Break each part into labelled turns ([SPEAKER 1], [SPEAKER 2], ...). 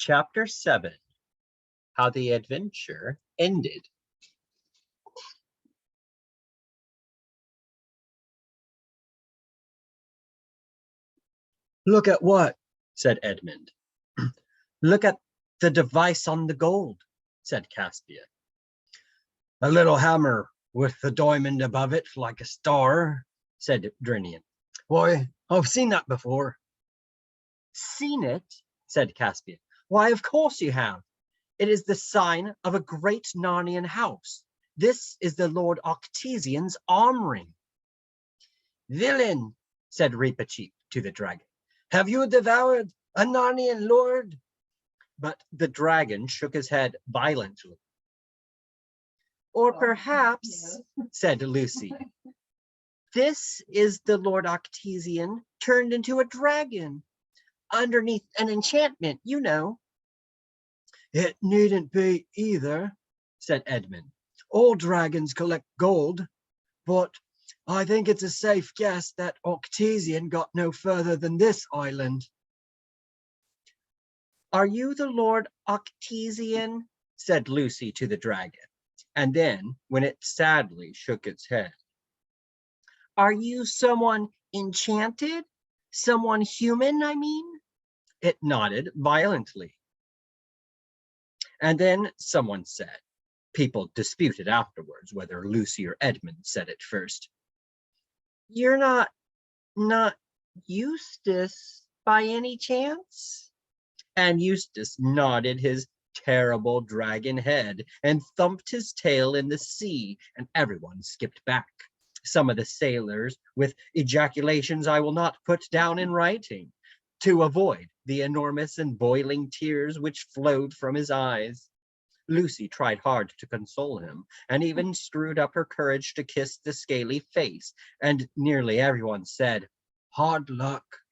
[SPEAKER 1] Chapter 7. How the Adventure Ended. "Look at what?" said Edmund. "Look at the device on the gold," said Caspia. "A little hammer with the diamond above it like a star," said Drinian. "Why, I've seen that before." "Seen it?" said Caspia. "Why, of course you have. It is the sign of a great Narnian house. This is the Lord Octesian's arm ring." "Villain," said Reepicheep to the dragon, "have you devoured a Narnian lord?" But the dragon shook his head violently. "Or perhaps," said Lucy, "this is the Lord Octesian turned into a dragon, underneath an enchantment, you know." "It needn't be either," said Edmund. "All dragons collect gold, but I think it's a safe guess that Octesian got no further than this island." "Are you the Lord Octesian?" said Lucy to the dragon, and then, when it sadly shook its head, "Are you someone enchanted? Someone human, I mean?" It nodded violently. And then someone said, people disputed afterwards whether Lucy or Edmund said it first, "You're not Eustace by any chance?" And Eustace nodded his terrible dragon head and thumped his tail in the sea, and everyone skipped back. Some of the sailors with ejaculations I will not put down in writing, to avoid the enormous and boiling tears which flowed from his eyes. Lucy tried hard to console him, and even screwed up her courage to kiss the scaly face, and nearly everyone said, "Hard luck,"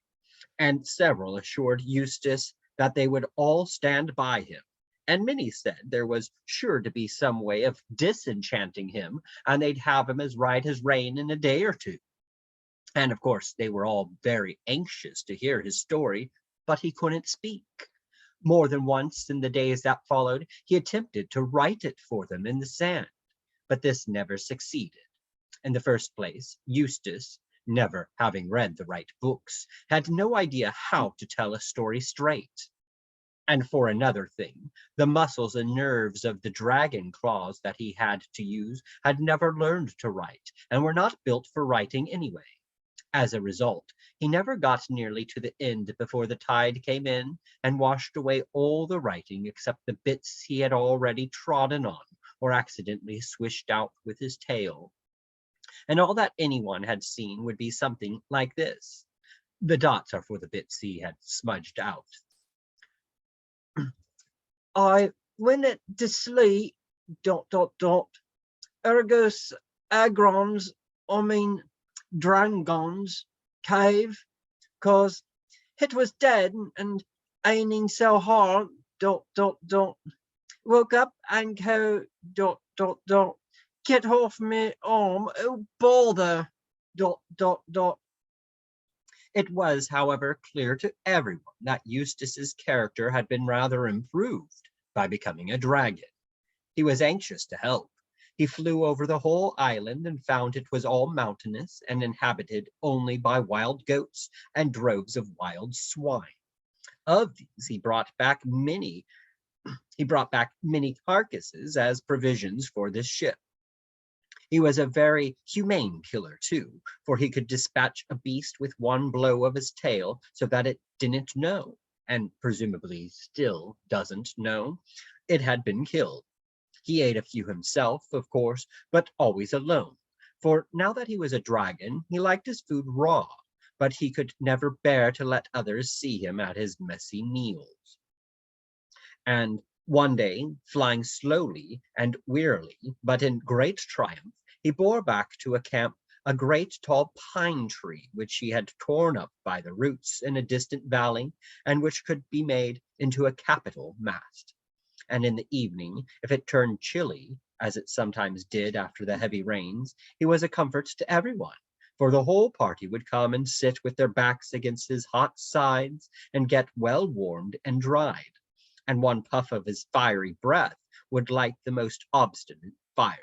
[SPEAKER 1] and several assured Eustace that they would all stand by him, and many said there was sure to be some way of disenchanting him, and they'd have him as right as rain in a day or two. And of course they were all very anxious to hear his story, but he couldn't speak. More than once in the days that followed, he attempted to write it for them in the sand, but this never succeeded. In the first place, Eustace, never having read the right books, had no idea how to tell a story straight. And for another thing, the muscles and nerves of the dragon claws that he had to use had never learned to write, and were not built for writing anyway. As a result, he never got nearly to the end before the tide came in and washed away all the writing except the bits he had already trodden on or accidentally swished out with his tail. And all that anyone had seen would be something like this. The dots are for the bits he had smudged out. "I went to sleep, ... ergus agrons, Dragon's cave, 'cause it was dead and aining so hard, ... woke up and go, ... get off me arm, oh bother, ... It was, however, clear to everyone that Eustace's character had been rather improved by becoming a dragon. He was anxious to help. He flew over the whole island and found it was all mountainous and inhabited only by wild goats and droves of wild swine. Of these he brought back many carcasses as provisions for this ship. He was a very humane killer too, for he could dispatch a beast with one blow of his tail so that it didn't know, and presumably still doesn't know, it had been killed. He ate a few himself, of course, but always alone, for now that he was a dragon, he liked his food raw, but he could never bear to let others see him at his messy meals. And one day, flying slowly and wearily, but in great triumph, he bore back to a camp a great tall pine tree, which he had torn up by the roots in a distant valley, and which could be made into a capital mast. And in the evening, if it turned chilly, as it sometimes did after the heavy rains, he was a comfort to everyone, for the whole party would come and sit with their backs against his hot sides and get well warmed and dried. and one puff of his fiery breath would light the most obstinate fire.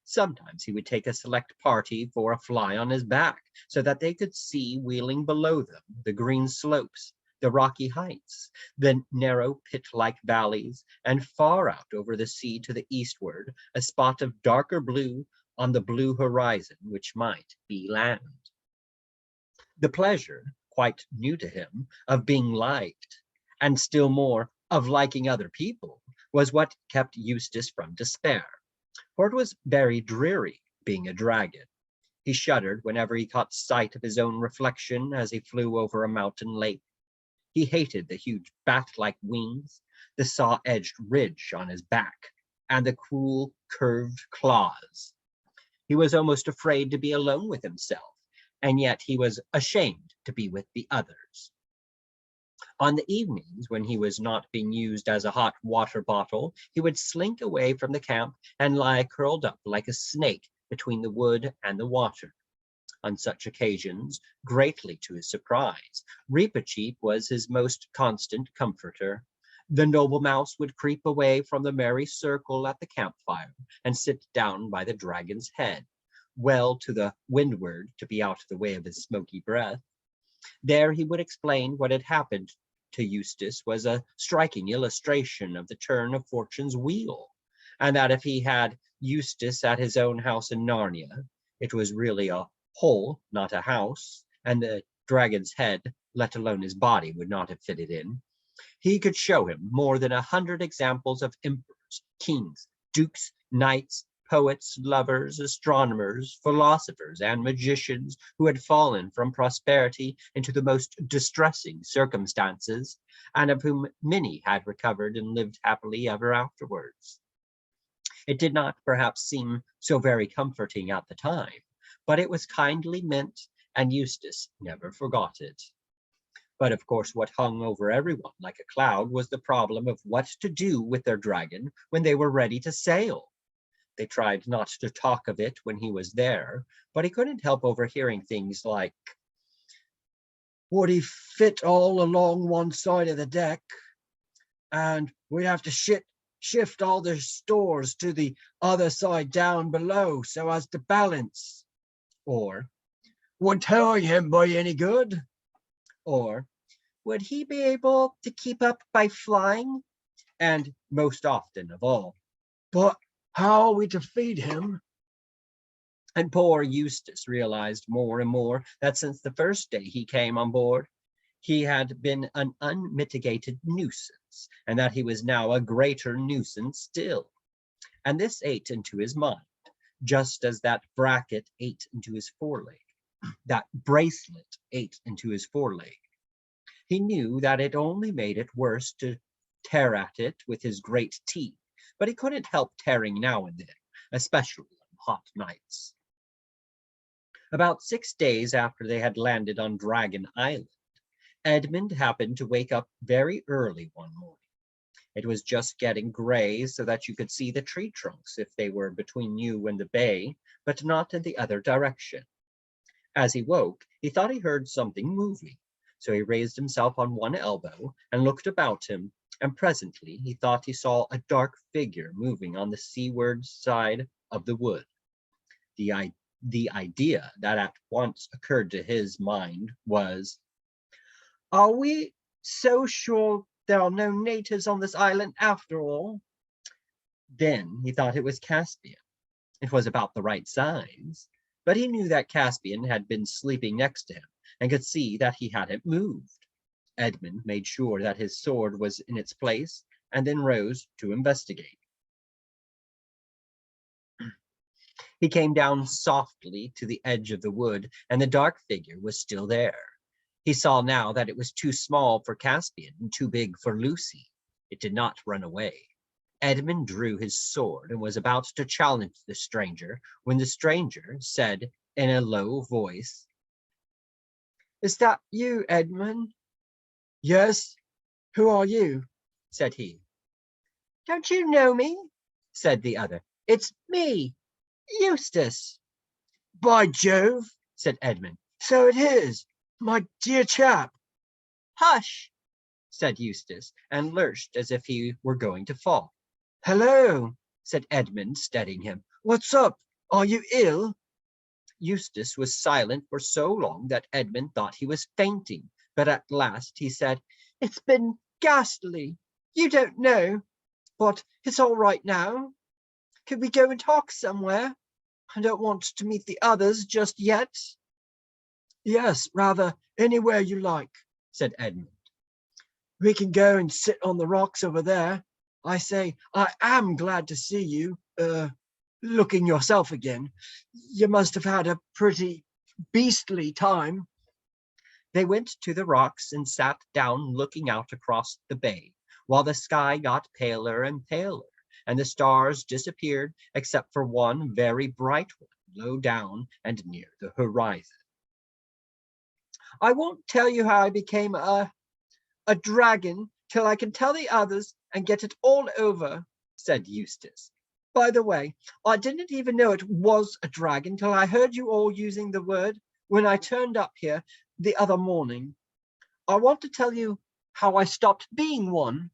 [SPEAKER 1] Sometimes he would take a select party for a fly on his back, so that they could see wheeling below them the green slopes, the rocky heights, the narrow pit-like valleys, and far out over the sea to the eastward, a spot of darker blue on the blue horizon, which might be land. The pleasure, quite new to him, of being liked, and still more of liking other people, was what kept Eustace from despair, for it was very dreary being a dragon. He shuddered whenever he caught sight of his own reflection as he flew over a mountain lake. He hated the huge bat-like wings, the saw-edged ridge on his back, and the cruel curved claws. He was almost afraid to be alone with himself, and yet he was ashamed to be with the others. On the evenings, when he was not being used as a hot water bottle, he would slink away from the camp and lie curled up like a snake between the wood and the water. On such occasions, greatly to his surprise, Reepicheep was his most constant comforter. The noble mouse would creep away from the merry circle at the campfire and sit down by the dragon's head, well to the windward to be out of the way of his smoky breath. There he would explain what had happened to Eustace was a striking illustration of the turn of fortune's wheel, and that if he had Eustace at his own house in Narnia, it was really a hole, not a house, and the dragon's head, let alone his body, would not have fitted in. He could show him more than 100 examples of emperors, kings, dukes, knights, poets, lovers, astronomers, philosophers, and magicians who had fallen from prosperity into the most distressing circumstances, and of whom many had recovered and lived happily ever afterwards. It did not perhaps seem so very comforting at the time, but it was kindly meant, and Eustace never forgot it. But of course, what hung over everyone like a cloud was the problem of what to do with their dragon when they were ready to sail. They tried not to talk of it when he was there, but he couldn't help overhearing things like, "Would he fit all along one side of the deck? And we'd have to shift all the stores to the other side down below so as to balance." Or, "Would towing him be any good?" Or, "Would he be able to keep up by flying?" And most often of all, "But how are we to feed him?" And poor Eustace realized more and more that since the first day he came on board, he had been an unmitigated nuisance, and that he was now a greater nuisance still. And this ate into his mind, just as that bracket ate into his foreleg, that bracelet ate into his foreleg. He knew that it only made it worse to tear at it with his great teeth, but he couldn't help tearing now and then, especially on hot nights. About 6 days after they had landed on Dragon Island, Edmund happened to wake up very early one morning. It was just getting gray so that you could see the tree trunks if they were between you and the bay, but not in the other direction. As he woke, he thought he heard something moving, so he raised himself on one elbow and looked about him, and presently he thought he saw a dark figure moving on the seaward side of the wood. The idea that at once occurred to his mind was, "Are we so sure there are no natives on this island after all?" Then he thought it was Caspian. It was about the right size, but he knew that Caspian had been sleeping next to him and could see that he hadn't moved. Edmund made sure that his sword was in its place and then rose to investigate. He came down softly to the edge of the wood, and the dark figure was still there. He saw now that it was too small for Caspian and too big for Lucy. It did not run away. Edmund drew his sword and was about to challenge the stranger when the stranger said in a low voice, "Is that you, Edmund?" "Yes. Who are you?" said he. "Don't you know me?" said the other. "It's me, Eustace." "By Jove," said Edmund, "so it is, my dear chap." "Hush!" said Eustace, and lurched as if he were going to fall. Hello, said Edmund, steadying him. What's up? Are you ill? Eustace was silent for so long that Edmund thought he was fainting, but at last he said, It's been ghastly. You don't know, but it's all right now. Could we go and talk somewhere? I don't want to meet the others just yet. Yes, rather, anywhere you like, said Edmund. We can go and sit on the rocks over there. I say, I am glad to see you, looking yourself again. You must have had a pretty beastly time. They went to the rocks and sat down looking out across the bay, while the sky got paler and paler, and the stars disappeared except for one very bright one low down and near the horizon. I won't tell you how I became a dragon till I can tell the others and get it all over, said Eustace. By the way, I didn't even know it was a dragon till I heard you all using the word when I turned up here the other morning. I want to tell you how I stopped being one.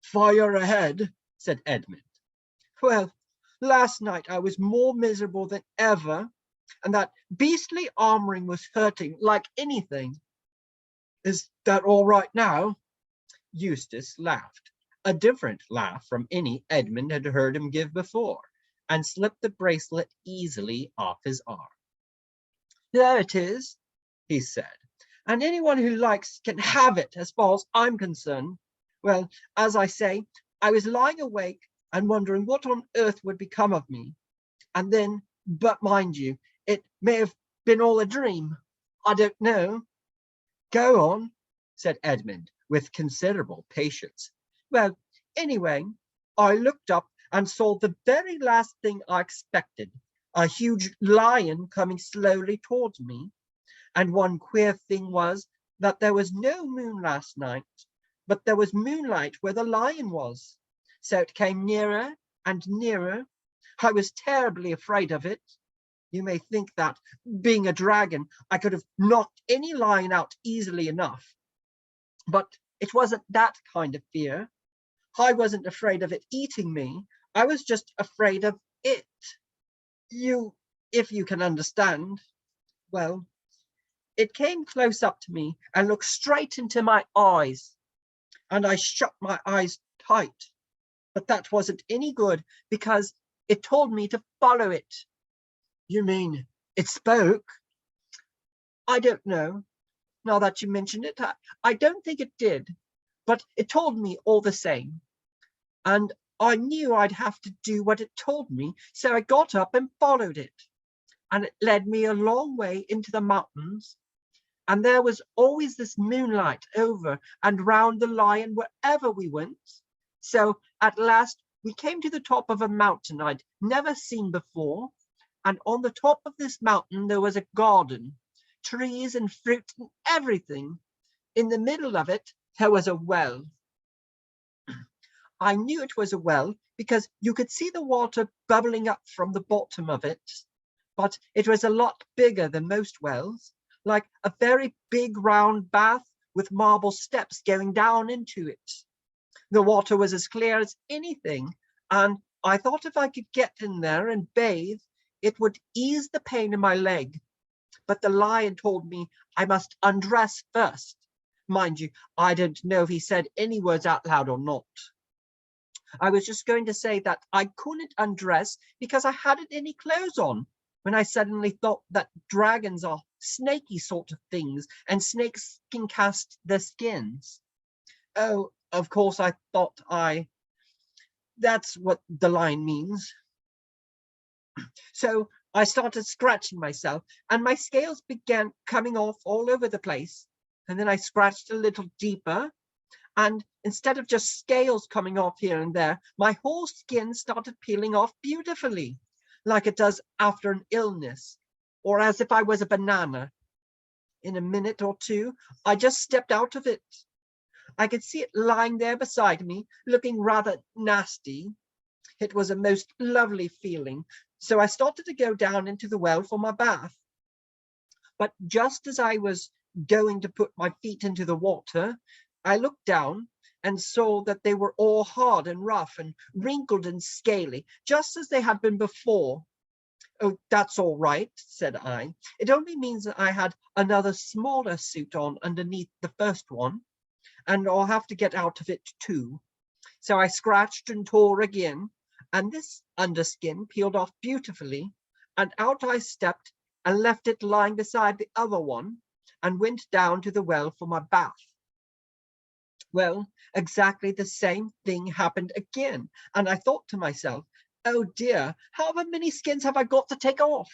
[SPEAKER 1] Fire ahead, said Edmund. Well, last night I was more miserable than ever, and that beastly armoring was hurting like anything. Is that all right now? Eustace laughed, a different laugh from any Edmund had heard him give before, and slipped the bracelet easily off his arm. There it is, he said, and anyone who likes can have it as far as I'm concerned. Well, as I say, I was lying awake and wondering what on earth would become of me. And then, but mind you, it may have been all a dream. I don't know. Go on, said Edmund, with considerable patience. Well, anyway, I looked up and saw the very last thing I expected, a huge lion coming slowly towards me. And one queer thing was that there was no moon last night, but there was moonlight where the lion was. So it came nearer and nearer. I was terribly afraid of it. You may think that, being a dragon, I could have knocked any lion out easily enough. But it wasn't that kind of fear. I wasn't afraid of it eating me. I was just afraid of it. If you can understand. Well, it came close up to me and looked straight into my eyes. And I shut my eyes tight. But that wasn't any good because it told me to follow it. You mean it spoke? I don't know. Now that you mention it, I don't think it did, but it told me all the same. And I knew I'd have to do what it told me, so I got up and followed it. And it led me a long way into the mountains. And there was always this moonlight over and round the lion wherever we went. So at last we came to the top of a mountain I'd never seen before. And on the top of this mountain, there was a garden, trees and fruit and everything. In the middle of it, there was a well. I knew it was a well because you could see the water bubbling up from the bottom of it. But it was a lot bigger than most wells, like a very big round bath with marble steps going down into it. The water was as clear as anything, and I thought if I could get in there and bathe, it would ease the pain in my leg. But the lion told me I must undress first. Mind you, I don't know if he said any words out loud or not. I was just going to say that I couldn't undress because I hadn't any clothes on, when I suddenly thought that dragons are snaky sort of things, and snakes can cast their skins. Oh, of course, I thought that's what the line means. So I started scratching myself, and my scales began coming off all over the place. And then I scratched a little deeper, and instead of just scales coming off here and there, my whole skin started peeling off beautifully, like it does after an illness, or as if I was a banana. In a minute or two, I just stepped out of it. I could see it lying there beside me, looking rather nasty. It was a most lovely feeling, so I started to go down into the well for my bath. But just as I was going to put my feet into the water, I looked down and saw that they were all hard and rough and wrinkled and scaly, just as they had been before. Oh, that's all right, said I. It only means that I had another smaller suit on underneath the first one, and I'll have to get out of it too. So I scratched and tore again, and this underskin peeled off beautifully, and out I stepped and left it lying beside the other one, and went down to the well for my bath. Well, exactly the same thing happened again, and I thought to myself, oh dear, how many skins have I got to take off?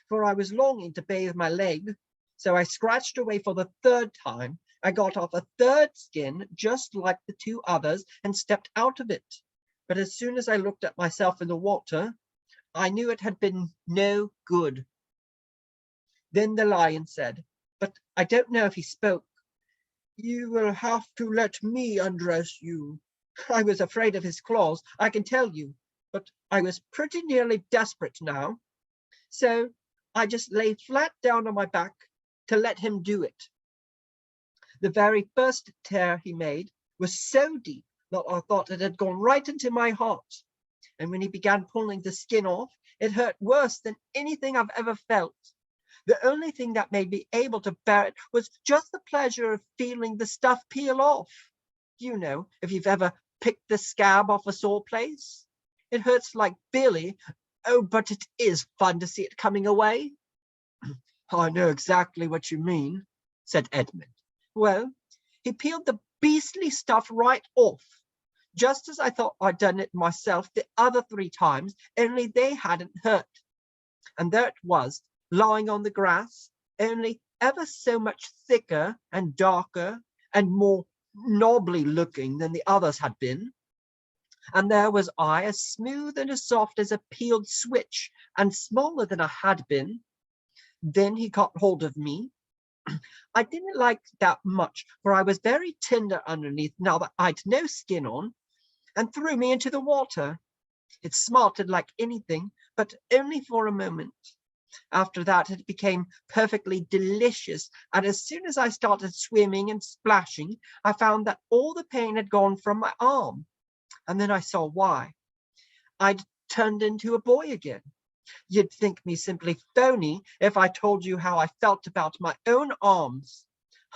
[SPEAKER 1] For I was longing to bathe my leg, so I scratched away for the third time. I got off a third skin, just like the two others, and stepped out of it. But as soon as I looked at myself in the water, I knew it had been no good. Then the lion said, but I don't know if he spoke, you will have to let me undress you. I was afraid of his claws, I can tell you, but I was pretty nearly desperate now. So I just lay flat down on my back to let him do it. The very first tear he made was so deep that I thought it had gone right into my heart. And when he began pulling the skin off, it hurt worse than anything I've ever felt. The only thing that made me able to bear it was just the pleasure of feeling the stuff peel off. You know, if you've ever picked the scab off a sore place. It hurts like Billy. Oh, but it is fun to see it coming away. I know exactly what you mean, said Edmund. Well, he peeled the beastly stuff right off, just as I thought I'd done it myself the other 3 times, only they hadn't hurt. And there it was, lying on the grass, only ever so much thicker and darker and more knobbly looking than the others had been. And there was I, as smooth and as soft as a peeled switch, and smaller than I had been. Then he caught hold of me. I didn't like that much, for I was very tender underneath now that I'd no skin on, and threw me into the water. It smarted like anything, but only for a moment. After that, it became perfectly delicious, and as soon as I started swimming and splashing, I found that all the pain had gone from my arm. And then I saw why. I'd turned into a boy again. You'd think me simply phony if I told you how I felt about my own arms.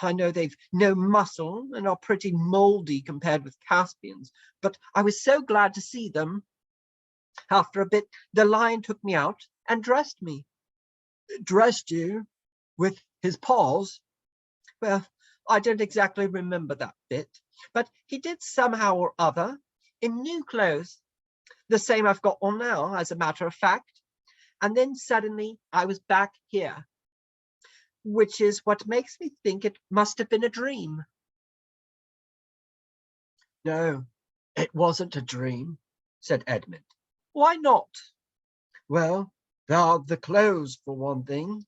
[SPEAKER 1] I know they've no muscle and are pretty moldy compared with Caspian's, but I was so glad to see them. After a bit, the lion took me out and dressed me. Dressed you? With his paws? Well, I don't exactly remember that bit, but he did somehow or other, in new clothes, the same I've got on now, as a matter of fact. And then suddenly I was back here, which is what makes me think it must have been a dream. No, it wasn't a dream, said Edmund. Why not? Well, there are the clothes for one thing,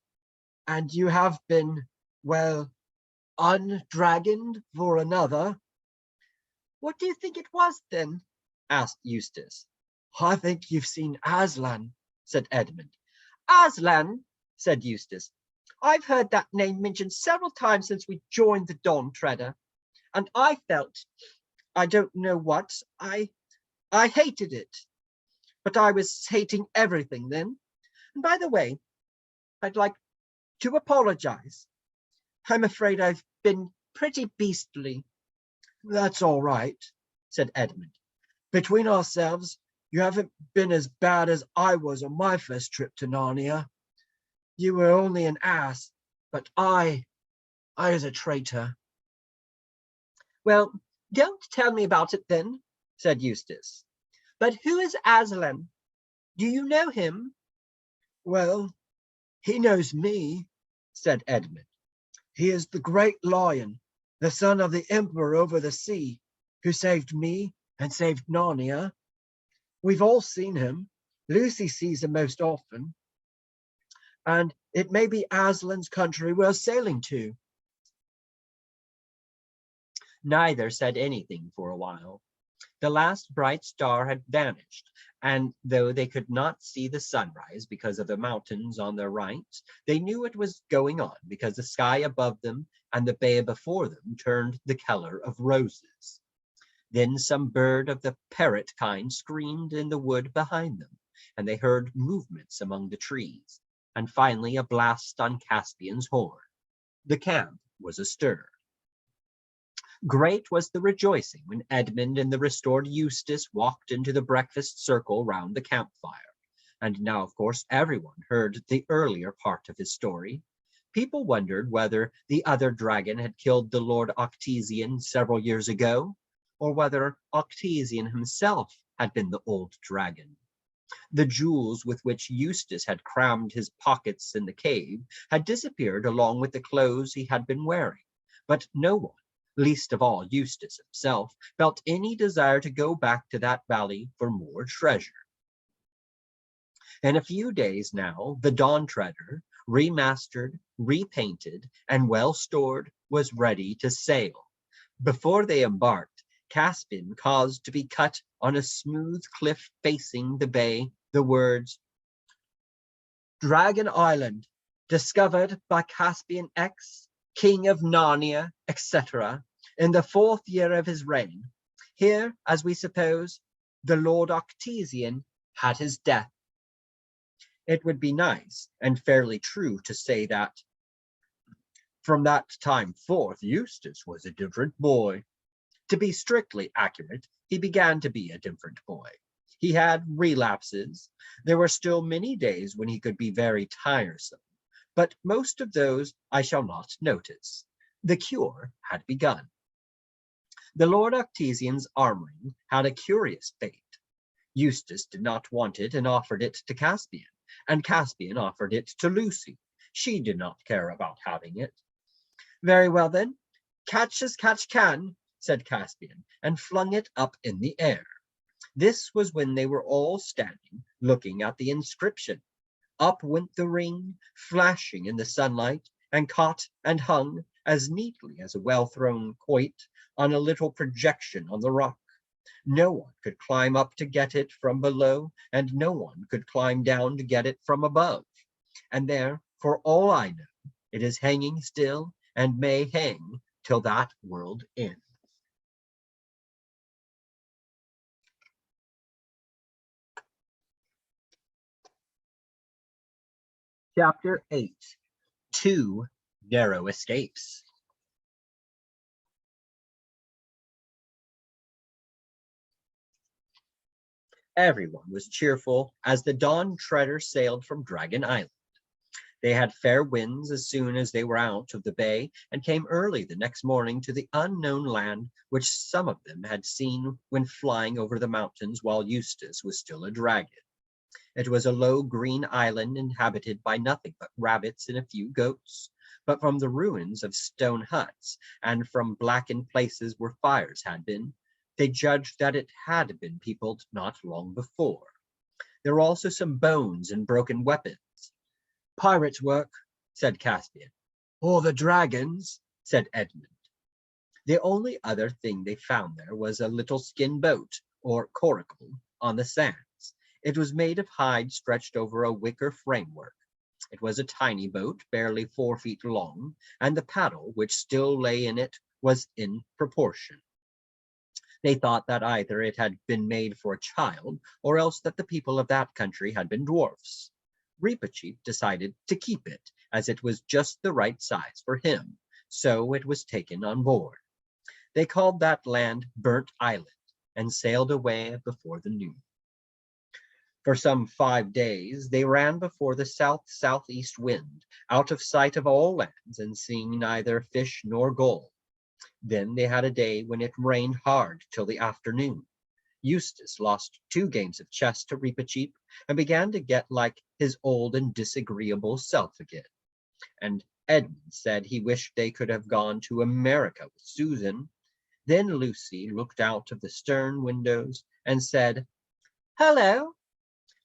[SPEAKER 1] and you have been, well, undragoned for another. What do you think it was then? Asked Eustace. I think you've seen Aslan, said Edmund. Aslan, said Eustace. I've heard that name mentioned several times since we joined the Dawn Treader, and I felt, I don't know what, I hated it. But I was hating everything then. And by the way, I'd like to apologize. I'm afraid I've been pretty beastly. That's all right, said Edmund. Between ourselves, you haven't been as bad as I was on my first trip to Narnia. You were only an ass, but I was a traitor. Well, don't tell me about it then, said Eustace. But who is Aslan? Do you know him? Well, he knows me, said Edmund. He is the great lion, the son of the emperor over the sea, who saved me and saved Narnia. We've all seen him. Lucy sees him most often. And it may be Aslan's country we're sailing to. Neither said anything for a while. The last bright star had vanished, And though they could not see the sunrise because of the mountains on their right, they knew it was going on because the sky above them and the bay before them turned the color of roses. Then some bird of the parrot kind screamed in the wood behind them, and they heard movements among the trees, and finally a blast on Caspian's horn. The camp was astir. Great was the rejoicing when Edmund and the restored Eustace walked into the breakfast circle round the campfire. And now, of course, everyone heard the earlier part of his story. People wondered whether the other dragon had killed the Lord Octesian several years ago, or whether Octesian himself had been the old dragon. The jewels with which Eustace had crammed his pockets in the cave had disappeared along with the clothes he had been wearing, but no one, least of all Eustace himself, felt any desire to go back to that valley for more treasure. In a few days now, the Dawn Treader, remastered, repainted, and well stored, was ready to sail. Before they embarked, Caspian caused to be cut on a smooth cliff facing the bay the words, "Dragon Island, discovered by Caspian X, King of Narnia, etc., in the 4th year of his reign. Here, as we suppose, the Lord Octesian had his death." It would be nice and fairly true to say that from that time forth Eustace was a different boy. To be strictly accurate, he began to be a different boy. He had relapses. There were still many days when he could be very tiresome, but most of those I shall not notice. The cure had begun. The Lord Octesian's armoring had a curious fate. Eustace did not want it and offered it to Caspian, and Caspian offered it to Lucy. She did not care about having it. "Very well then, catch as catch can," said Caspian, and flung it up in the air. This was when they were all standing, looking at the inscription. Up went the ring, flashing in the sunlight, and caught and hung, as neatly as a well-thrown quoit, on a little projection on the rock. No one could climb up to get it from below, and no one could climb down to get it from above. And there, for all I know, it is hanging still, and may hang till that world end. Chapter 8. 2 Narrow Escapes. Everyone was cheerful as the Dawn Treader sailed from Dragon Island. They had fair winds as soon as they were out of the bay, and came early the next morning to the unknown land which some of them had seen when flying over the mountains while Eustace was still a dragon. It was a low green island inhabited by nothing but rabbits and a few goats, but from the ruins of stone huts and from blackened places where fires had been, they judged that it had been peopled not long before. There were also some bones and broken weapons. "Pirates' work," said Caspian. "Or the dragons," said Edmund. The only other thing they found there was a little skin boat, or coracle, on the sands. It was made of hide stretched over a wicker framework. It was a tiny boat, barely 4 feet long, and the paddle, which still lay in it, was in proportion. They thought that either it had been made for a child, or else that the people of that country had been dwarfs. Reepicheep decided to keep it, as it was just the right size for him, so it was taken on board. They called that land Burnt Island, and sailed away before the noon. For some 5 days they ran before the south-southeast wind, out of sight of all lands, and seeing neither fish nor gull. Then they had a day when it rained hard till the afternoon. Eustace lost 2 games of chess to Reepicheep, and began to get like his old and disagreeable self again. And Edmund said he wished they could have gone to America with Susan. Then Lucy looked out of the stern windows and said, "Hello,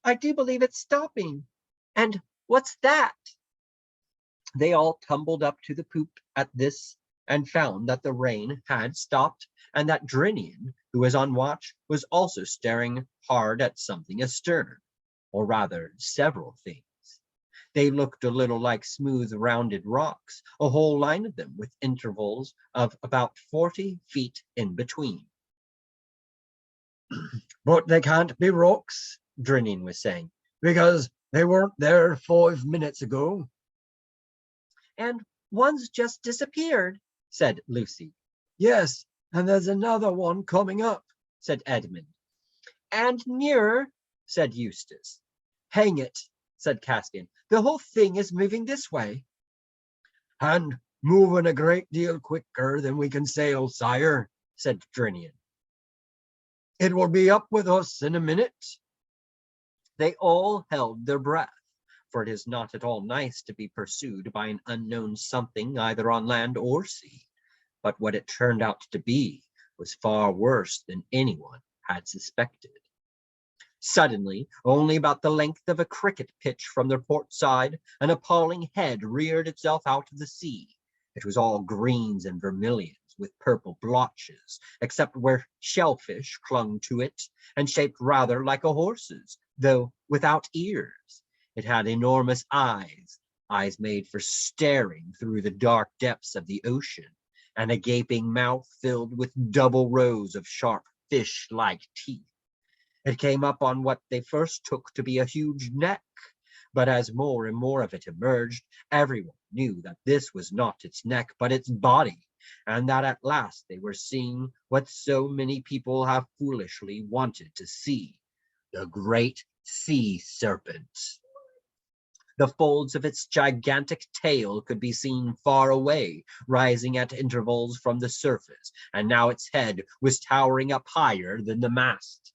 [SPEAKER 1] I do believe it's stopping. And what's that?" They all tumbled up to the poop at this and found that the rain had stopped and that Drinian, who was on watch, was also staring hard at something astern, or rather several things. They looked a little like smooth, rounded rocks, a whole line of them with intervals of about 40 feet in between. But they can't be rocks, Drinian was saying, because they weren't there 5 minutes ago. And one's just disappeared, said Lucy. Yes, and there's another one coming up, said Edmund. And nearer, said Eustace. Hang it, said Caspian. The whole thing is moving this way. And moving a great deal quicker than we can sail, sire, said Drinian. It will be up with us in a minute. They all held their breath, for it is not at all nice to be pursued by an unknown something either on land or sea. But what it turned out to be was far worse than anyone had suspected. Suddenly, only about the length of a cricket pitch from their port side, an appalling head reared itself out of the sea. It was all greens and vermilions, with purple blotches, except where shellfish clung to it, and shaped rather like a horse's, though without ears. It had enormous eyes made for staring through the dark depths of the ocean, and a gaping mouth filled with double rows of sharp fish-like teeth. It came up on what they first took to be a huge neck, but as more and more of it emerged, everyone knew that this was not its neck, but its body, and that at last they were seeing what so many people have foolishly wanted to see, the great sea serpent. The folds of its gigantic tail could be seen far away, rising at intervals from the surface, and now its head was towering up higher than the mast.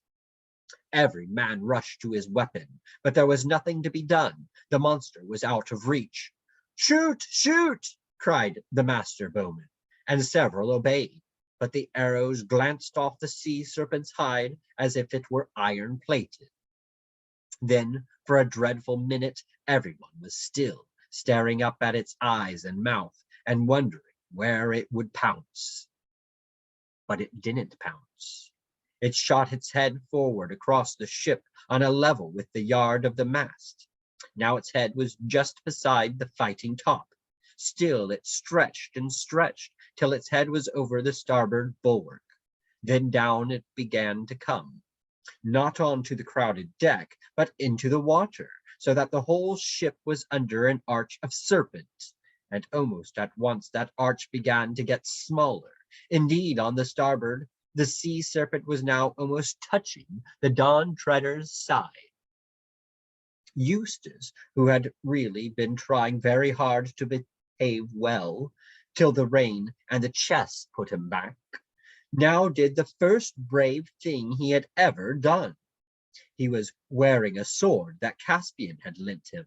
[SPEAKER 1] Every man rushed to his weapon, but there was nothing to be done. The monster was out of reach. Shoot, shoot, cried the master bowman, and several obeyed, but the arrows glanced off the sea serpent's hide as if it were iron-plated. Then, for a dreadful minute, everyone was still, staring up at its eyes and mouth, and wondering where it would pounce. But it didn't pounce. It shot its head forward across the ship on a level with the yard of the mast. Now its head was just beside the fighting top. Still it stretched and stretched till its head was over the starboard bulwark. Then down it began to come, not onto the crowded deck, but into the water, so that the whole ship was under an arch of serpents. And almost at once that arch began to get smaller. Indeed, on the starboard, the sea serpent was now almost touching the Dawn Treader's side. Eustace, who had really been trying very hard to behave well, till the rain and the chest put him back, now did the first brave thing he had ever done. He was wearing a sword that Caspian had lent him.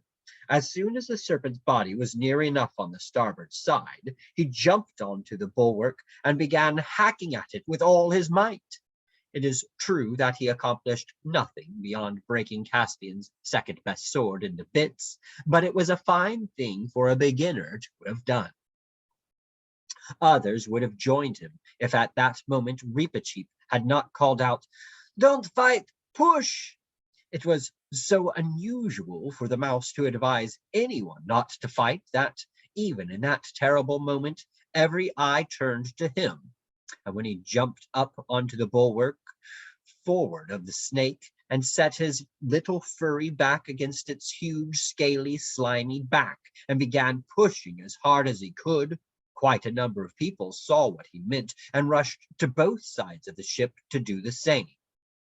[SPEAKER 1] As soon as the serpent's body was near enough on the starboard side, he jumped onto the bulwark and began hacking at it with all his might. It is true that he accomplished nothing beyond breaking Caspian's second-best sword into bits, but it was a fine thing for a beginner to have done. Others would have joined him if at that moment Reepicheep had not called out, "Don't fight, push!" It was so unusual for the mouse to advise anyone not to fight that, even in that terrible moment, every eye turned to him. And when he jumped up onto the bulwark forward of the snake and set his little furry back against its huge, scaly, slimy back and began pushing as hard as he could, quite a number of people saw what he meant and rushed to both sides of the ship to do the same.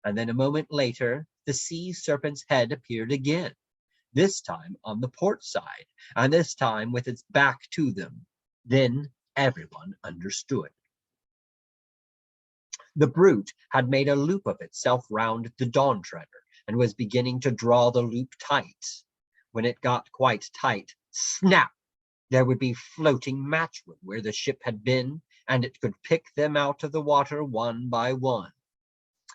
[SPEAKER 1] And then a moment later, the sea serpent's head appeared again, this time on the port side, and this time with its back to them. Then everyone understood. The brute had made a loop of itself round the Dawn Treader and was beginning to draw the loop tight. When it got quite tight, snap! There would be floating matchwood where the ship had been, and it could pick them out of the water one by one.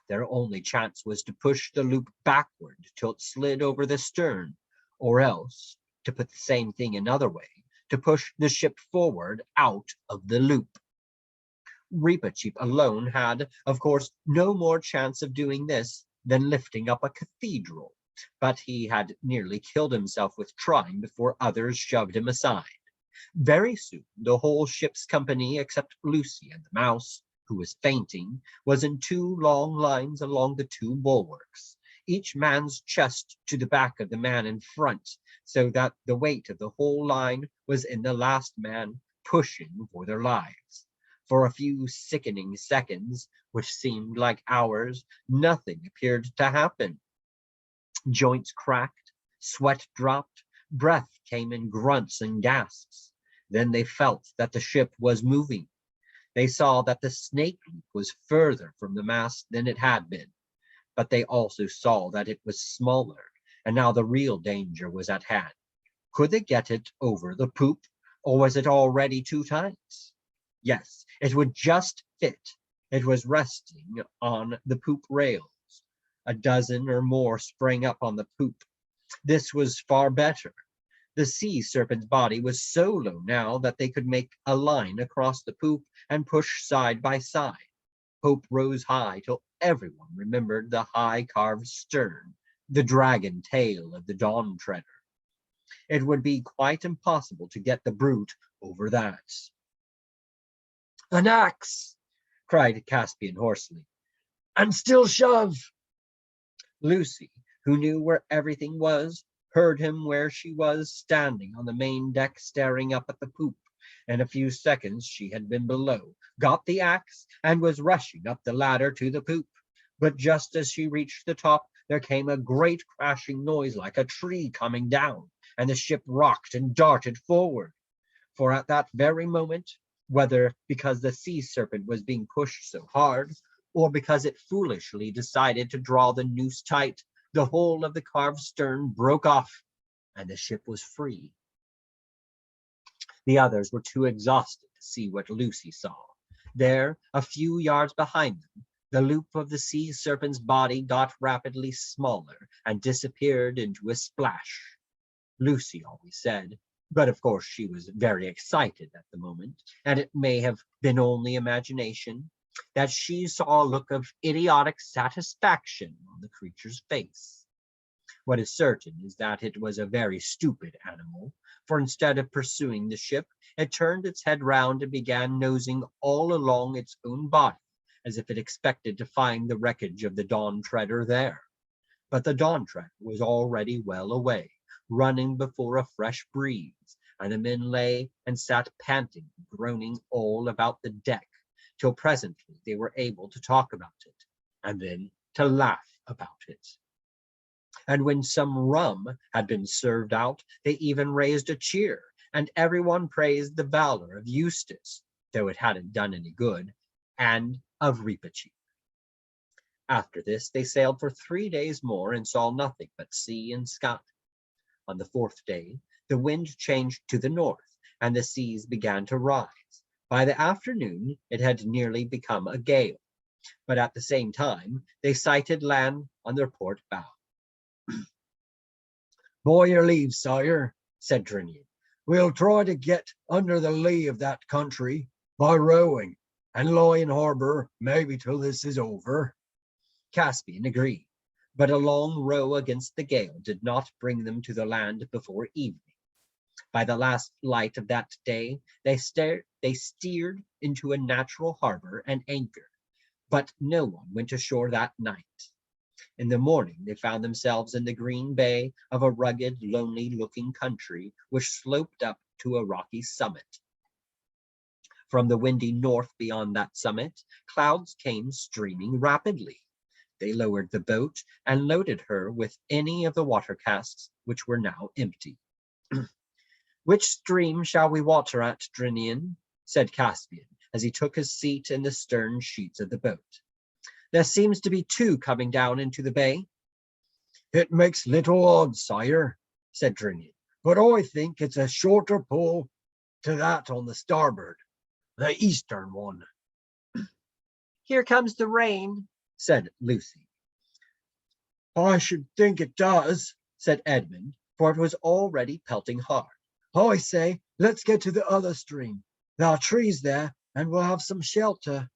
[SPEAKER 1] Their only chance was to push the loop backward till it slid over the stern, or else, to put the same thing another way, to push the ship forward out of the loop. Reepicheep alone had, of course, no more chance of doing this than lifting up a cathedral, but he had nearly killed himself with trying before others shoved him aside. Very soon the whole ship's company, except Lucy and the mouse, who was fainting, was in two long lines along the two bulwarks, each man's chest to the back of the man in front, so that the weight of the whole line was in the last man pushing for their lives. For a few sickening seconds, which seemed like hours, nothing appeared to happen. Joints cracked, sweat dropped, breath came in grunts and gasps. Then they felt that the ship was moving. They saw that the snake loop was further from the mast than it had been, but they also saw that it was smaller, and now the real danger was at hand. Could they get it over the poop, or was it already too tight? Yes, it would just fit. It was resting on the poop rails. A dozen or more sprang up on the poop. This was far better. The sea serpent's body was so low now that they could make a line across the poop and push side by side. Hope rose high till everyone remembered the high carved stern, the dragon tail of the Dawn Treader. It would be quite impossible to get the brute over that. "An axe!" cried Caspian hoarsely. "And still shove!" Lucy, who knew where everything was, heard him where she was standing on the main deck staring up at the poop. In a few seconds she had been below, got the axe, and was rushing up the ladder to the poop. But just as she reached the top, there came a great crashing noise like a tree coming down, and the ship rocked and darted forward. For at that very moment, whether because the sea serpent was being pushed so hard, or because it foolishly decided to draw the noose tight, the whole of the carved stern broke off, and the ship was free. The others were too exhausted to see what Lucy saw. There, a few yards behind them, the loop of the sea serpent's body got rapidly smaller and disappeared into a splash. Lucy always said, but of course she was very excited at the moment, and it may have been only imagination, that she saw a look of idiotic satisfaction on the creature's face. What is certain is that it was a very stupid animal, for instead of pursuing the ship, it turned its head round and began nosing all along its own body, as if it expected to find the wreckage of the Dawn Treader there. But the Dawn Treader was already well away, running before a fresh breeze, and the men lay and sat panting, groaning all about the deck, till presently they were able to talk about it, and then to laugh about it. And when some rum had been served out, they even raised a cheer, and everyone praised the valor of Eustace, though it hadn't done any good, and of Reepicheep. After this they sailed for 3 days more and saw nothing but sea and sky. On the 4th day the wind changed to the north, and the seas began to rise. By the afternoon it had nearly become a gale, but at the same time they sighted land on their port bow. "By your leave, sire," said Drinian, "we'll try to get under the lee of that country by rowing, and lie in harbour maybe till this is over." Caspian agreed, but a long row against the gale did not bring them to the land before evening. By the last light of that day they steered into a natural harbour and anchored, but no one went ashore that night. In the morning they found themselves in the green bay of a rugged, lonely-looking country which sloped up to a rocky summit. From the windy north beyond that summit, clouds came streaming rapidly. They lowered the boat and loaded her with any of the water casks, which were now empty. "Which stream shall we water at, Drinian?" said Caspian, as he took his seat in the stern sheets of the boat. "There seems to be two coming down into the bay." "It makes little odds, sire," said Drinian, "but I think it's a shorter pull to that on the starboard, the eastern one." "Here comes the rain," said Lucy. "I should think it does," said Edmund, for it was already pelting hard.
[SPEAKER 2] I say, let's get to the other stream. There are trees there, and we'll have some shelter.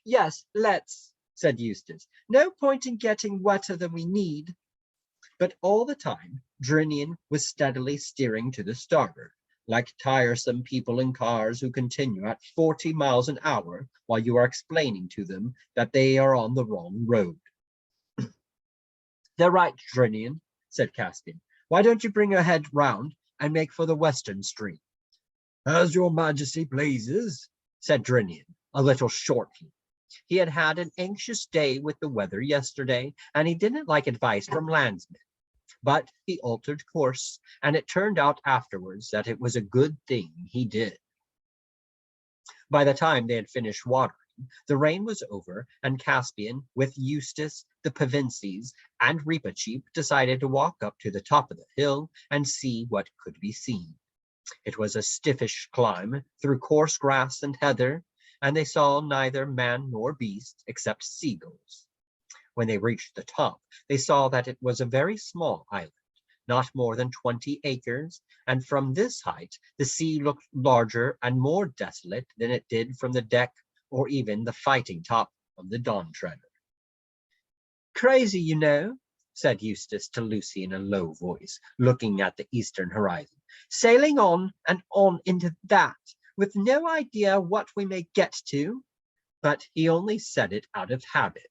[SPEAKER 1] Yes, let's, said Eustace. No point in getting wetter than we need. But all the time, Drinian was steadily steering to the starboard, like tiresome people in cars who continue at 40 miles an hour while you are explaining to them that they are on the wrong road. They're right, Drinian, said Caspian. Why don't you bring your head round and make for the western stream?
[SPEAKER 2] As your majesty pleases,
[SPEAKER 1] said Drinian, a little shortly. He had had an anxious day with the weather yesterday, and he didn't like advice from landsmen. But he altered course, and it turned out afterwards that it was a good thing he did. By the time they had finished watering, the rain was over, and Caspian, with Eustace, the Pevinces, and Reepicheep, decided to walk up to the top of the hill and see what could be seen. It was a stiffish climb through coarse grass and heather, and they saw neither man nor beast except seagulls. When they reached the top, they saw that it was a very small island, not more than 20 acres, and from this height the sea looked larger and more desolate than it did from the deck or even the fighting top of the Dawn Treader. Crazy, you know, said Eustace to Lucy in a low voice, looking at the eastern horizon. Sailing on and on into that, with no idea what we may get to. But he only said it out of habit,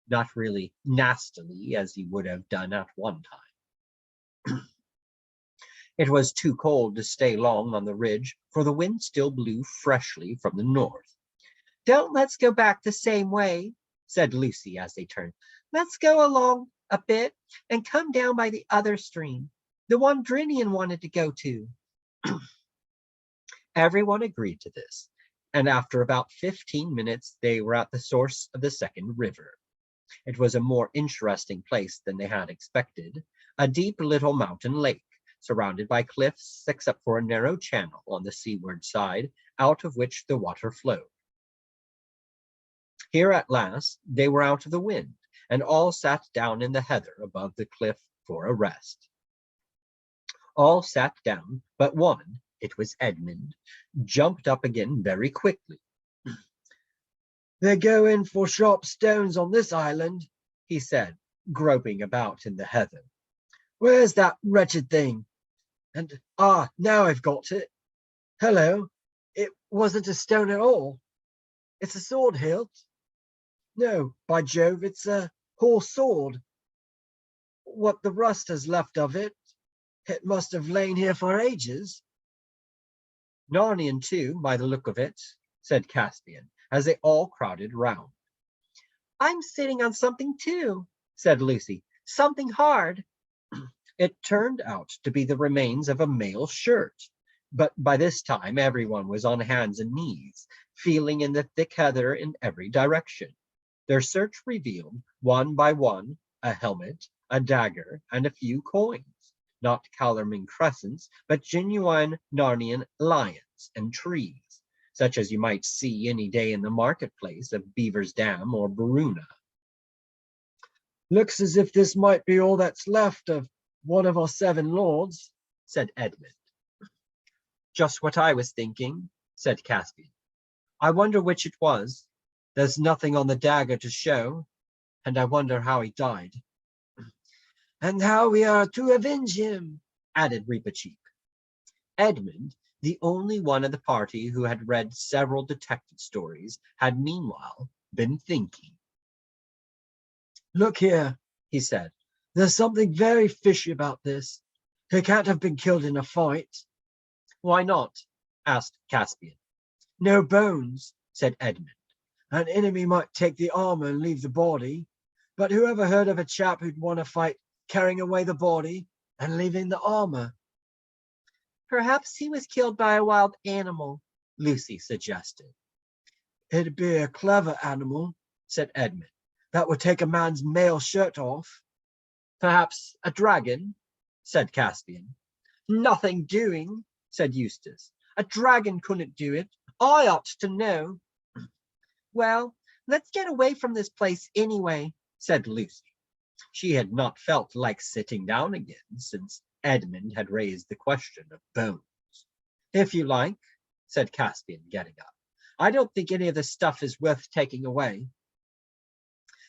[SPEAKER 1] not really nastily as he would have done at one time. It was too cold to stay long on the ridge, for the wind still blew freshly from the north. Don't let's go back the same way, said Lucy as they turned. Let's go along a bit and come down by the other stream, the one Drinian wanted to go to. Everyone agreed to this, and after about 15 minutes they were at the source of the second river. It was a more interesting place than they had expected, a deep little mountain lake, surrounded by cliffs except for a narrow channel on the seaward side, out of which the water flowed. Here at last they were out of the wind, and all sat down in the heather above the cliff for a rest. All sat down, but one, it was Edmund, jumped up again very quickly.
[SPEAKER 2] They go in for sharp stones on this island, he said, groping about in the heather. Where's that wretched thing? And now I've got it. Hello, it wasn't a stone at all. It's a sword hilt. No, by Jove, it's a horse sword. What the rust has left of it, it must have lain here for ages.
[SPEAKER 1] Narnian too, by the look of it, said Caspian, as they all crowded round. I'm sitting on something too, said Lucy. Something hard. It turned out to be the remains of a mail shirt, but by this time everyone was on hands and knees, feeling in the thick heather in every direction. Their search revealed, one by one, a helmet, a dagger, and a few coins, not Calormene crescents, but genuine Narnian lions and trees, such as you might see any day in the marketplace of Beaver's Dam or Baruna.
[SPEAKER 2] Looks as if this might be all that's left of one of our 7 lords,
[SPEAKER 1] said Edmund. Just what I was thinking, said Caspian. I wonder which it was. There's nothing on the dagger to show, and I wonder how he died.
[SPEAKER 2] And how we are to avenge him,
[SPEAKER 1] added Reepicheep. Edmund, the only one of the party who had read several detective stories, had meanwhile been thinking.
[SPEAKER 2] Look here, he said. There's something very fishy about this. He can't have been killed in a fight.
[SPEAKER 1] Why not? Asked Caspian.
[SPEAKER 2] No bones,
[SPEAKER 1] said Edmund.
[SPEAKER 2] An enemy might take the armor and leave the body, but who ever heard of a chap who'd want to fight carrying away the body and leaving the armor?
[SPEAKER 1] Perhaps he was killed by a wild animal, Lucy suggested.
[SPEAKER 2] It'd be a clever animal, said Edmund, that would take a man's mail shirt off.
[SPEAKER 1] Perhaps a dragon, said Caspian. Nothing doing, said Eustace. A dragon couldn't do it. I ought to know. Well, let's get away from this place anyway, said Lucy. She had not felt like sitting down again since Edmund had raised the question of bones. If you like, said Caspian, getting up. I don't think any of this stuff is worth taking away.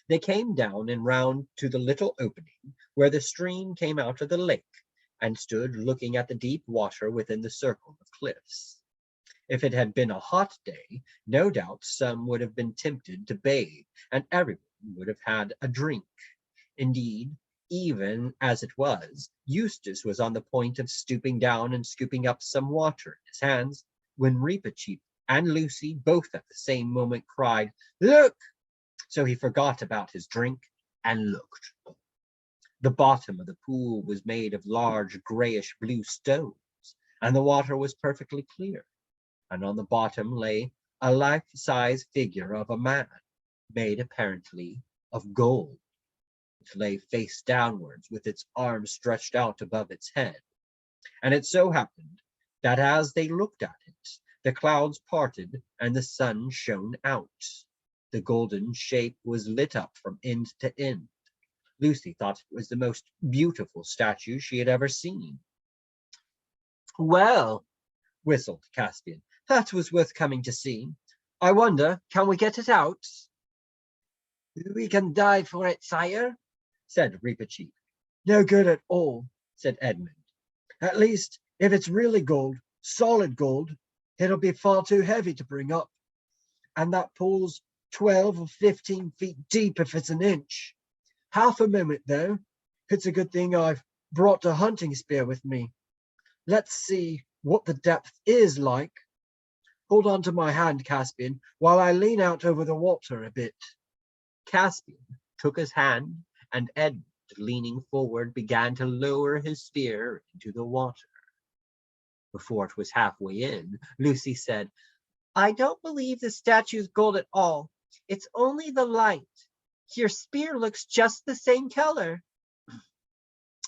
[SPEAKER 1] They came down and round to the little opening where the stream came out of the lake, and stood looking at the deep water within the circle of cliffs. If it had been a hot day, no doubt some would have been tempted to bathe, and everyone would have had a drink. Indeed, even as it was, Eustace was on the point of stooping down and scooping up some water in his hands, when Reepicheep and Lucy both at the same moment cried, "Look!" So he forgot about his drink and looked. The bottom of the pool was made of large grayish-blue stones, and the water was perfectly clear, and on the bottom lay a life-size figure of a man, made apparently of gold. It lay face downwards with its arms stretched out above its head, and it so happened that as they looked at it, the clouds parted and the sun shone out. The golden shape was lit up from end to end. Lucy thought it was the most beautiful statue she had ever seen. "Well," whistled Caspian, "that was worth coming to see. I wonder, can we get it out?"
[SPEAKER 2] "We can die for it, sire,"
[SPEAKER 1] said Reepicheep.
[SPEAKER 2] "No good at all," said Edmund. "At least, if it's really gold, solid gold, it'll be far too heavy to bring up. And that pool's 12 or 15 feet deep if it's an inch. Half a moment, though. It's a good thing I've brought a hunting spear with me. Let's see what the depth is like. Hold on to my hand, Caspian, while I lean out over the water a bit."
[SPEAKER 1] Caspian took his hand, and Edmund, leaning forward, began to lower his spear into the water. Before it was halfway in, Lucy said, "I don't believe the statue's gold at all. It's only the light. Your spear looks just the same color."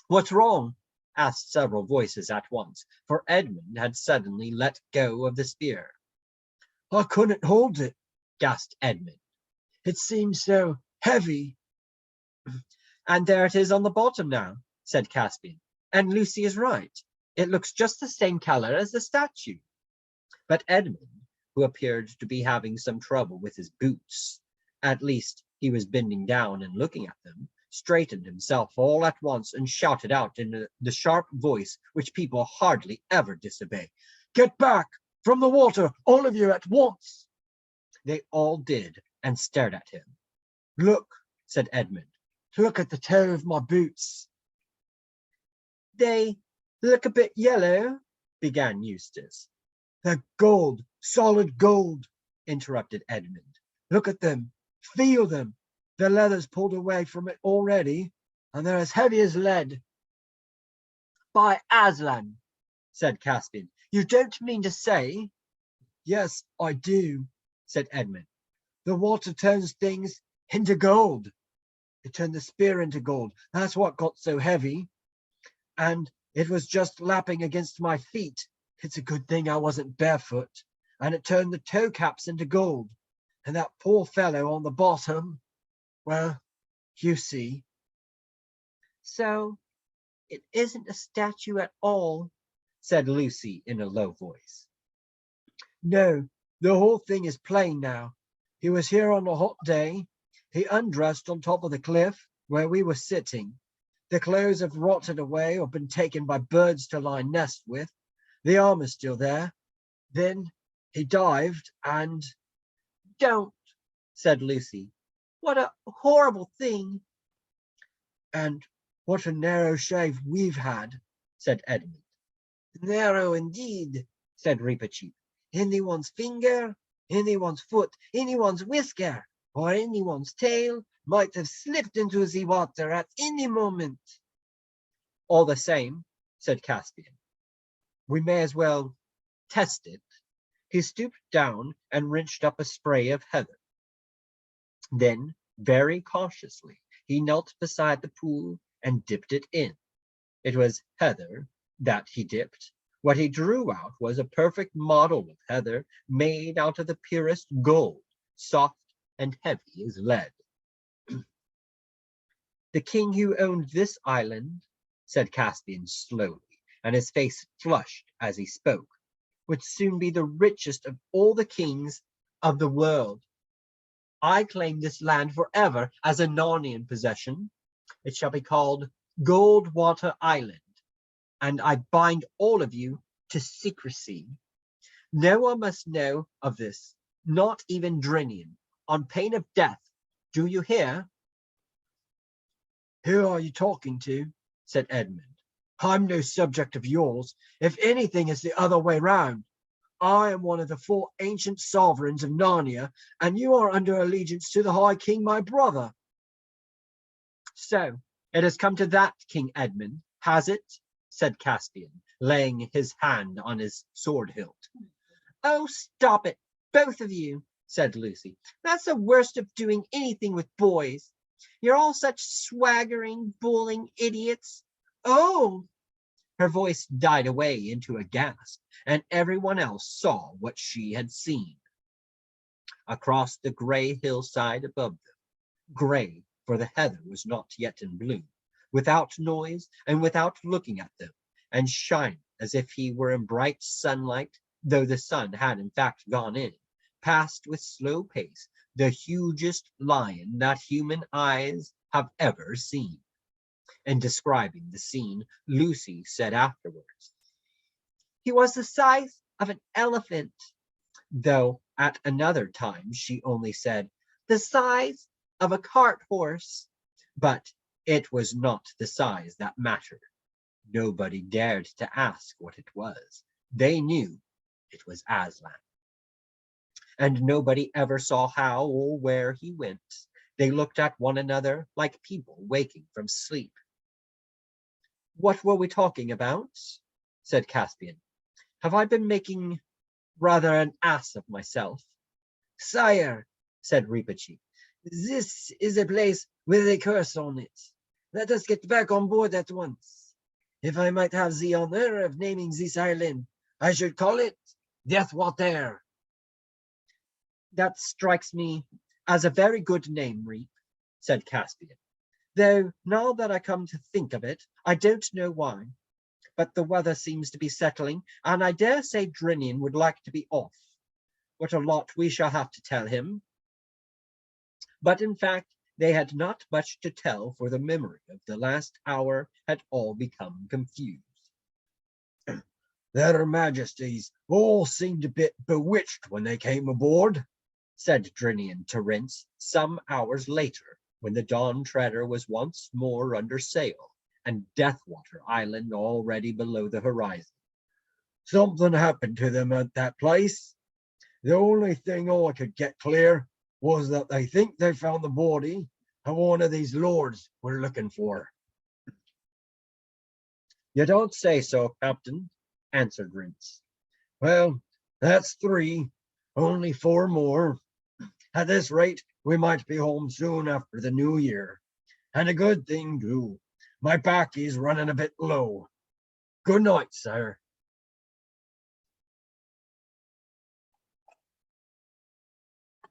[SPEAKER 1] "What's wrong?" asked several voices at once, for Edmund had suddenly let go of the spear.
[SPEAKER 2] "I couldn't hold it,"
[SPEAKER 1] gasped Edmund.
[SPEAKER 2] "It seems so heavy."
[SPEAKER 1] "And there it is on the bottom now," said Caspian. "And Lucy is right. It looks just the same color as the statue." But Edmund, who appeared to be having some trouble with his boots, at least he was bending down and looking at them, straightened himself all at once and shouted out in the sharp voice which people hardly ever disobey,
[SPEAKER 2] "Get back from the water, all of you at once."
[SPEAKER 1] They all did, and stared at him.
[SPEAKER 2] "Look,"
[SPEAKER 1] said Edmund.
[SPEAKER 2] "Look at the toe of my boots."
[SPEAKER 1] "They look a bit yellow," began Eustace.
[SPEAKER 2] "They're gold, solid gold," interrupted Edmund. "Look at them. Feel them. The leather's pulled away from it already, and they're as heavy as lead."
[SPEAKER 1] "By Aslan," said Caspian, "you don't mean to say—"
[SPEAKER 2] "Yes, I do," said Edmund. "The water turns things into gold. It turned the spear into gold. That's what got so heavy. And it was just lapping against my feet. It's a good thing I wasn't barefoot. And it turned the toe caps into gold. And that poor fellow on the bottom, well, you see."
[SPEAKER 1] "So it isn't a statue at all," said Lucy in a low voice.
[SPEAKER 2] "No, the whole thing is plain now. He was here on a hot day. He undressed on top of the cliff where we were sitting. The clothes have rotted away or been taken by birds to lie nest with. The armor's still there. Then he dived and—"
[SPEAKER 1] "Don't," said Lucy. "What a horrible thing."
[SPEAKER 2] "And what a narrow shave we've had," said Edmund. "Narrow indeed," said Reepicheep. "Anyone's finger, anyone's foot, anyone's whisker, or anyone's tail might have slipped into the water at any moment."
[SPEAKER 1] "All the same," said Caspian, "we may as well test it." He stooped down and wrenched up a spray of heather. Then, very cautiously, he knelt beside the pool and dipped it in. It was heather that he dipped. What he drew out was a perfect model of heather made out of the purest gold, soft and heavy as lead. "The king who owned this island,"
[SPEAKER 2] said Caspian slowly, and his face flushed as he spoke, would soon be the richest of all the kings of the world. I claim this land forever as a Narnian possession. It shall be called Goldwater Island, and I bind all of you to secrecy. No one must know of this, not even Drinian, on pain of death. Do you hear? Who are you talking to? Said Edmund. I'm no subject of yours. If anything, it's the other way round. I am one of the 4 ancient sovereigns of Narnia, and you are under allegiance to the High King, my brother. So, it has come to that, King Edmund, has it? Said Caspian, laying his hand on his sword hilt. Oh, stop it, both of you, said Lucy. That's the worst of doing anything with boys. You're all such swaggering, bullying idiots. Oh! Her voice died away into a gasp, and everyone else saw what she had seen. Across the gray hillside above them, gray, for the heather was not yet in bloom, without noise and without looking at them, and shining as if he were in bright sunlight, though the sun had in fact gone in, passed with slow pace the hugest lion that human eyes have ever seen. In describing the scene, Lucy said afterwards, he was the size of an elephant, though at another time she only said, the size of a cart horse. But it was not the size that mattered. Nobody dared to ask what it was. They knew it was Aslan. And nobody ever saw how or where he went. They looked at one another like people waking from sleep. What were we talking about? Said Caspian. Have I been making rather an ass of myself? Sire, said Reepicheep, this is a place with a curse on it. Let us get back on board at once. If I might have the honor of naming this island, I should call it Deathwater. That strikes me as a very good name, Reep, said Caspian. Though, now that I come to think of it, I don't know why. But the weather seems to be settling, and I dare say Drinian would like to be off. What a lot we shall have to tell him. But in fact, they had not much to tell, for the memory of the last hour had all become confused. Their Majesties all seemed a bit bewitched when they came aboard, said Drinian to Rince some hours later, when the Dawn Treader was once more under sail, and Deathwater Island already below the horizon. Something happened to them at that place. The only thing I could get clear was that they think they found the body of one of these lords we're looking for. You don't say so, Captain, answered Rince. Well, that's 3, only 4 more. At this rate, we might be home soon after the new year. And a good thing, too. My back is running a bit low. Good night, sire.